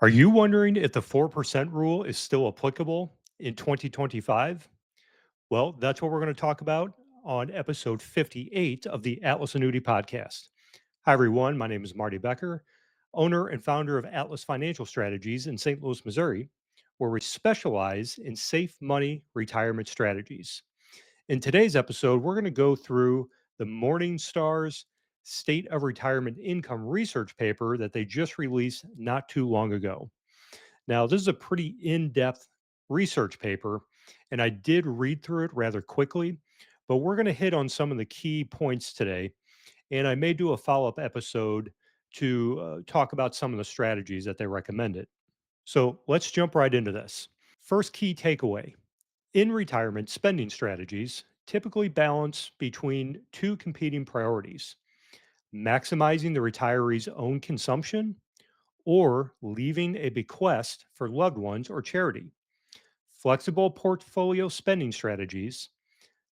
Are you wondering if the 4% rule is still applicable in 2025? Well, that's what we're going to talk about on episode 58 of the Atlas Annuity Podcast. Hi, everyone. My name is Marty Becker, owner and founder of Atlas Financial Strategies in St. Louis, Missouri, where we specialize in safe money retirement strategies. In today's episode, we're going to go through the Morningstar's State of Retirement Income research paper that they just released not too long ago. Now, this is a pretty in depth research paper, and I did read through it rather quickly, but we're going to hit on some of the key points today. And I may do a follow up episode to talk about some of the strategies that they recommended. So let's jump right into this. First key takeaway: in retirement, spending strategies typically balance between two competing priorities: maximizing the retiree's own consumption or leaving a bequest for loved ones or charity. Flexible portfolio spending strategies,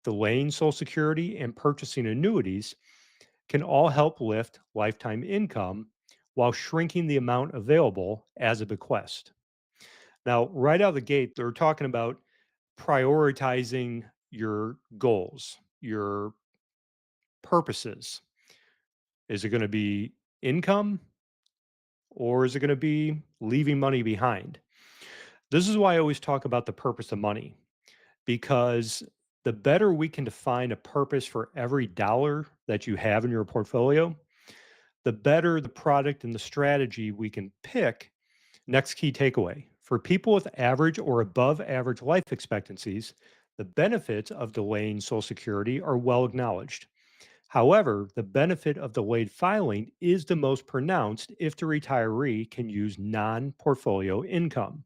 delaying Social Security, and purchasing annuities can all help lift lifetime income while shrinking the amount available as a bequest. Now, right out of the gate, they're talking about prioritizing your goals, your purposes. Is it going to be income or is it going to be leaving money behind? This is why I always talk about the purpose of money, because the better we can define a purpose for every dollar that you have in your portfolio, the better the product and the strategy we can pick. Next key takeaway: for people with average or above average life expectancies, the benefits of delaying Social Security are well acknowledged. However, the benefit of delayed filing is the most pronounced if the retiree can use non portfolio income,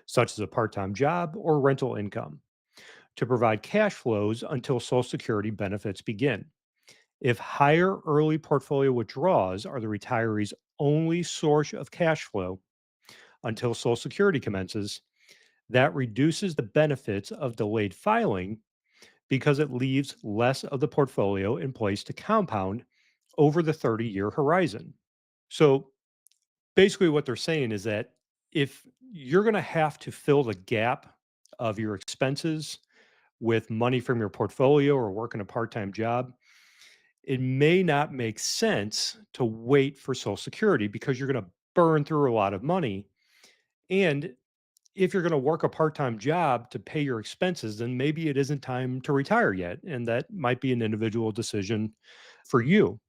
such as a part time job or rental income, to provide cash flows until Social Security benefits begin. If higher early portfolio withdrawals are the retiree's only source of cash flow until Social Security commences, that reduces the benefits of delayed filing because it leaves less of the portfolio in place to compound over the 30-year horizon. So basically, what they're saying is that if you're going to have to fill the gap of your expenses with money from your portfolio or working a part time job, it may not make sense to wait for Social Security because you're going to burn through a lot of money. And if you're going to work a part time job to pay your expenses, then maybe it isn't time to retire yet. And that might be an individual decision for you.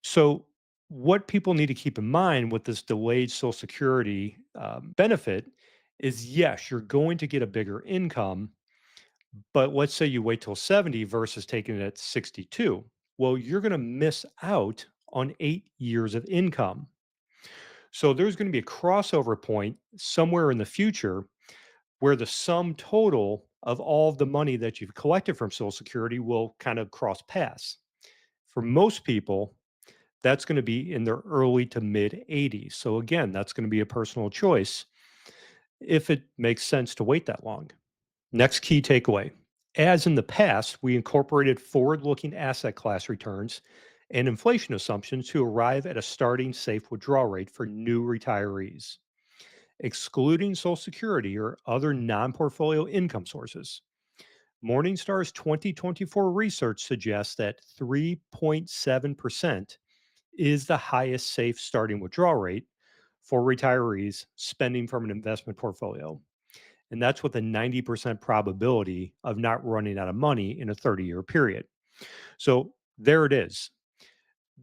So, what people need to keep in mind with this delayed Social Security benefit is yes, you're going to get a bigger income. But let's say you wait till 70 versus taking it at 62. Well, you're going to miss out on 8 years of income. So there's going to be a crossover point somewhere in the future where the sum total of all of the money that you've collected from Social Security will kind of cross paths. For most people, that's going to be in their early to mid 80s. So again, that's going to be a personal choice if it makes sense to wait that long. Next key takeaway: as in the past, we incorporated forward looking asset class returns and inflation assumptions to arrive at a starting safe withdrawal rate for new retirees, excluding Social Security or other non portfolio income sources. Morningstar's 2024 research suggests that 3.7% is the highest safe starting withdrawal rate for retirees spending from an investment portfolio. And that's with a 90% probability of not running out of money in a 30-year period. So there it is.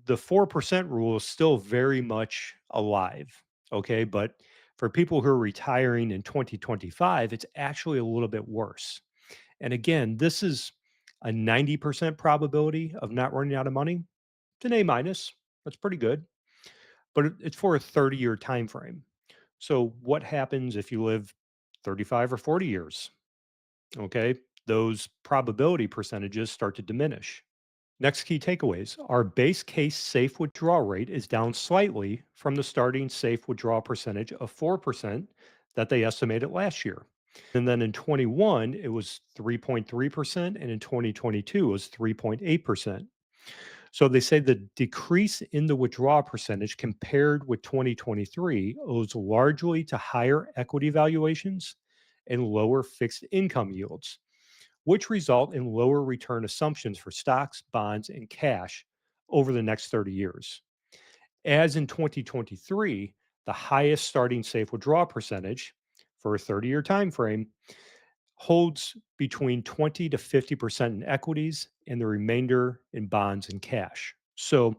The 4% rule is still very much alive. Okay. But for people who are retiring in 2025, it's actually a little bit worse. And again, this is a 90% probability of not running out of money. It's an A minus. That's pretty good. But it's for a 30-year time frame. So what happens if you live 35 or 40 years? Okay, those probability percentages start to diminish. Next key takeaways: our base case safe withdrawal rate is down slightly from the starting safe withdrawal percentage of 4% that they estimated last year. And then in 21, it was 3.3%, and in 2022, it was 3.8%. So they say the decrease in the withdrawal percentage compared with 2023 owes largely to higher equity valuations and lower fixed income yields, which result in lower return assumptions for stocks, bonds, and cash over the next 30 years. As in 2023, the highest starting safe withdrawal percentage for a 30-year time frame holds between 20 to 50% in equities and the remainder in bonds and cash. So,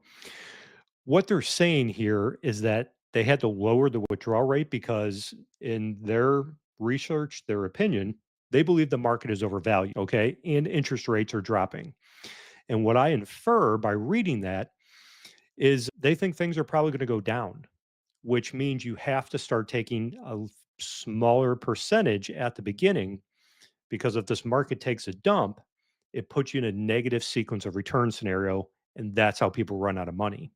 what they're saying here is that they had to lower the withdrawal rate because, in their research, their opinion, they believe the market is overvalued, okay, and interest rates are dropping. And what I infer by reading that is they think things are probably going to go down, which means you have to start taking a smaller percentage at the beginning, because if this market takes a dump, it puts you in a negative sequence of return scenario, and that's how people run out of money.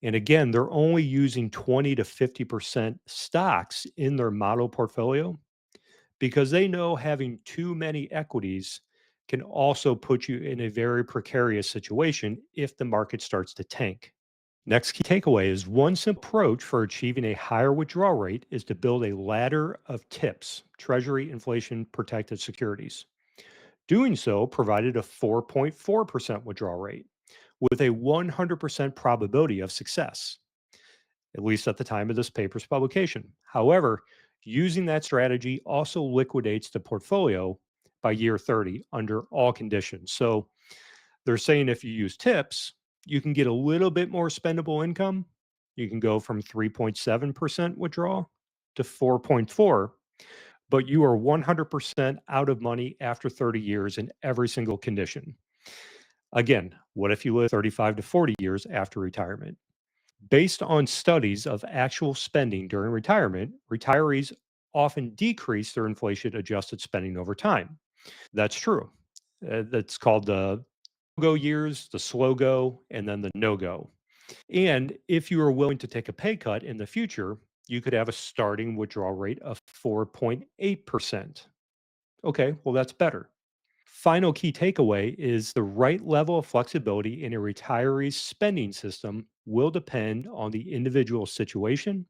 And again, they're only using 20 to 50% stocks in their model portfolio because they know having too many equities can also put you in a very precarious situation if the market starts to tank. Next key takeaway is one simple approach for achieving a higher withdrawal rate is to build a ladder of TIPS, Treasury Inflation Protected Securities. Doing so provided a 4.4% withdrawal rate with a 100% probability of success, at least at the time of this paper's publication. However, using that strategy also liquidates the portfolio by year 30 under all conditions. So they're saying if you use tips, you can get a little bit more spendable income. You can go from 3.7% withdrawal to 4.4, but you are 100% out of money after 30 years in every single condition. Again, what if you live 35 to 40 years after retirement? Based on studies of actual spending during retirement, retirees often decrease their inflation adjusted spending over time. That's true. That's called the go years, the slow go, and then the no go. And if you are willing to take a pay cut in the future, you could have a starting withdrawal rate of 4.8%. Okay, well, that's better. Final key takeaway is the right level of flexibility in a retiree's spending system will depend on the individual situation,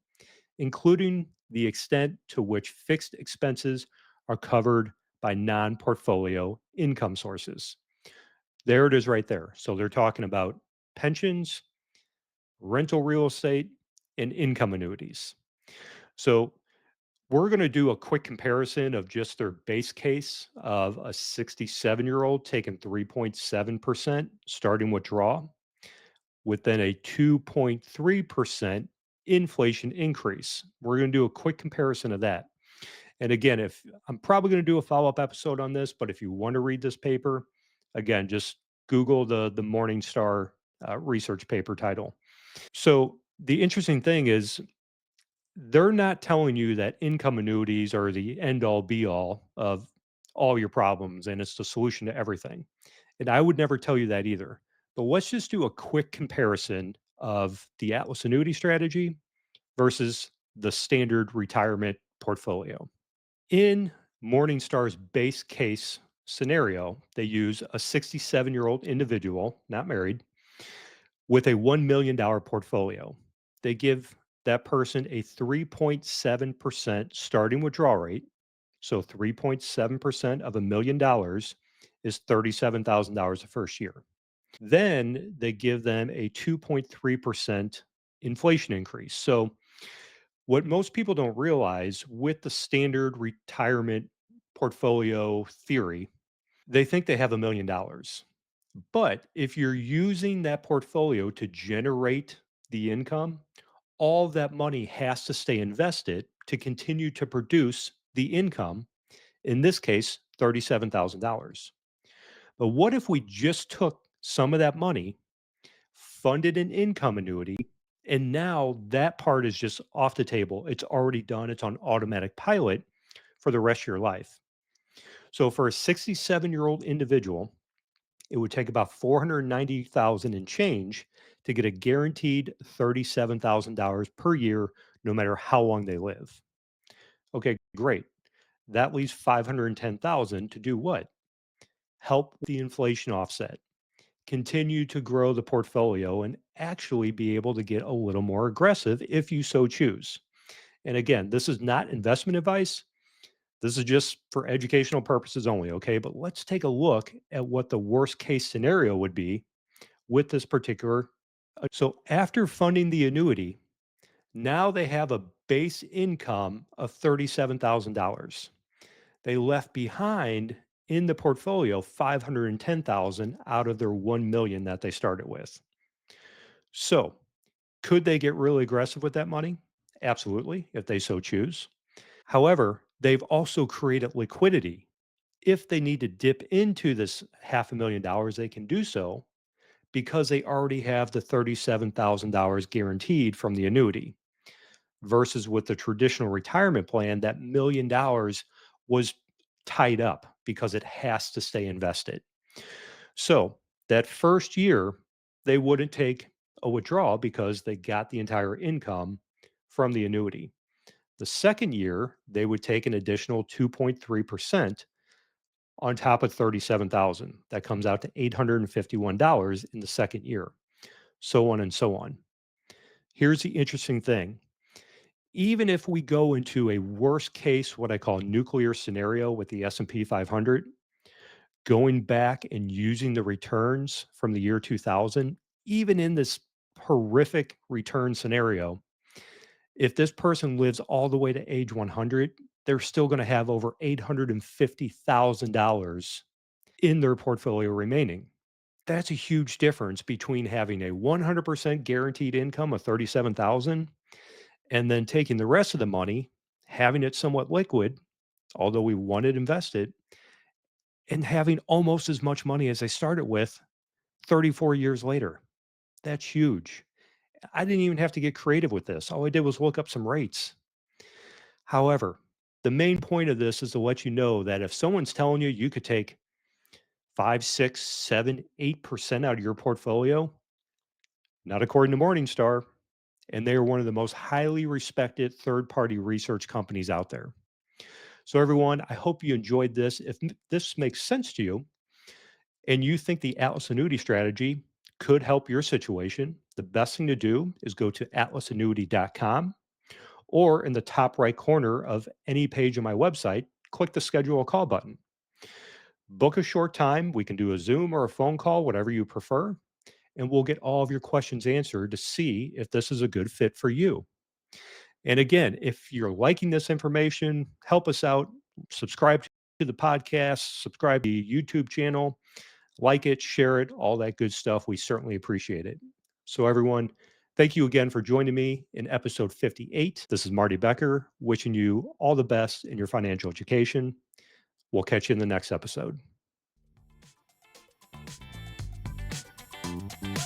including the extent to which fixed expenses are covered by non portfolio income sources. There it is right there. So they're talking about pensions, rental real estate, and income annuities. So we're going to do a quick comparison of just their base case of a 67-year-old taking 3.7% starting withdrawal with then a 2.3% inflation increase. We're going to do a quick comparison of that. And again, if I'm probably going to do a follow-up episode on this, but if you want to read this paper, again, just Google the Morningstar research paper title. So the interesting thing is they're not telling you that income annuities are the end all be all of all your problems and it's the solution to everything. And I would never tell you that either. But let's just do a quick comparison of the Atlas annuity strategy versus the standard retirement portfolio. In Morningstar's base case scenario, they use a 67-year-old individual, not married, with a $1 million portfolio. They give that person a 3.7% starting withdrawal rate. So 3.7% of $1 million is $37,000 the first year. Then they give them a 2.3% inflation increase. So what most people don't realize with the standard retirement portfolio theory, they think they have $1 million. But if you're using that portfolio to generate the income, all of that money has to stay invested to continue to produce the income, in this case, $37,000. But what if we just took some of that money, funded an income annuity, and now that part is just off the table? It's already done, it's on automatic pilot for the rest of your life. So for a 67-year-old individual, it would take about 490,000 and change to get a guaranteed $37,000 per year no matter how long they live. Okay, great. That leaves 510,000 to do what? Help with the inflation offset. continue to grow the portfolio, and actually be able to get a little more aggressive if you so choose. And again, this is not investment advice. This is just for educational purposes only, okay? But let's take a look at what the worst case scenario would be with this particular. So after funding the annuity, now they have a base income of $37,000. They left behind in the portfolio 510,000 out of their 1 million that they started with. So, could they get really aggressive with that money? Absolutely, if they so choose. However, they've also created liquidity. If they need to dip into this half a million dollars, they can do so because they already have the $37,000 guaranteed from the annuity. Versus with the traditional retirement plan, that $1 million was tied up because it has to stay invested. So that first year, they wouldn't take a withdrawal because they got the entire income from the annuity. The second year, they would take an additional 2.3% on top of 37,000. That comes out to $851 in the second year, so on and so on. Here's the interesting thing. Even if we go into a worst case, what I call nuclear scenario with the S&P 500, going back and using the returns from the year 2000, even in this horrific return scenario, if this person lives all the way to age 100, they're still going to have over $850,000 in their portfolio remaining. That's a huge difference between having a 100% guaranteed income of 37,000 and then taking the rest of the money, having it somewhat liquid, although we want it invested, and having almost as much money as I started with 34 years later. That's huge. I didn't even have to get creative with this. All I did was look up some rates. However, the main point of this is to let you know that if someone's telling you you could take 5, 6, 7, 8% out of your portfolio, not according to Morningstar, and they are one of the most highly respected third party research companies out there. So, everyone, I hope you enjoyed this. If this makes sense to you and you think the Atlas Annuity strategy could help your situation, the best thing to do is go to atlasannuity.com, or in the top right corner of any page on my website, click the schedule a call button. Book a short time. We can do a Zoom or a phone call, whatever you prefer, and we'll get all of your questions answered to see if this is a good fit for you. And again, if you're liking this information, help us out. Subscribe to the podcast, subscribe to the YouTube channel, like it, share it, all that good stuff. We certainly appreciate it. So, everyone, thank you again for joining me in episode 58. This is Marty Becker, wishing you all the best in your financial education. We'll catch you in the next episode.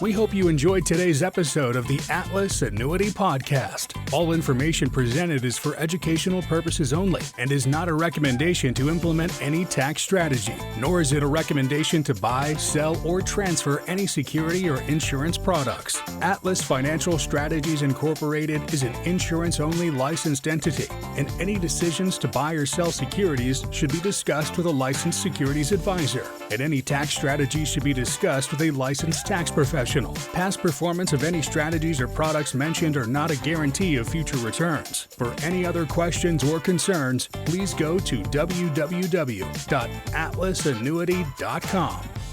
We hope you enjoyed today's episode of the Atlas Annuity Podcast. All information presented is for educational purposes only and is not a recommendation to implement any tax strategy, nor is it a recommendation to buy, sell, or transfer any security or insurance products. Atlas Financial Strategies Incorporated is an insurance-only licensed entity, and any decisions to buy or sell securities should be discussed with a licensed securities advisor, and any tax strategy should be discussed with a licensed tax professional. Past performance of any strategies or products mentioned are not a guarantee of future returns. For any other questions or concerns, please go to www.atlasannuity.com.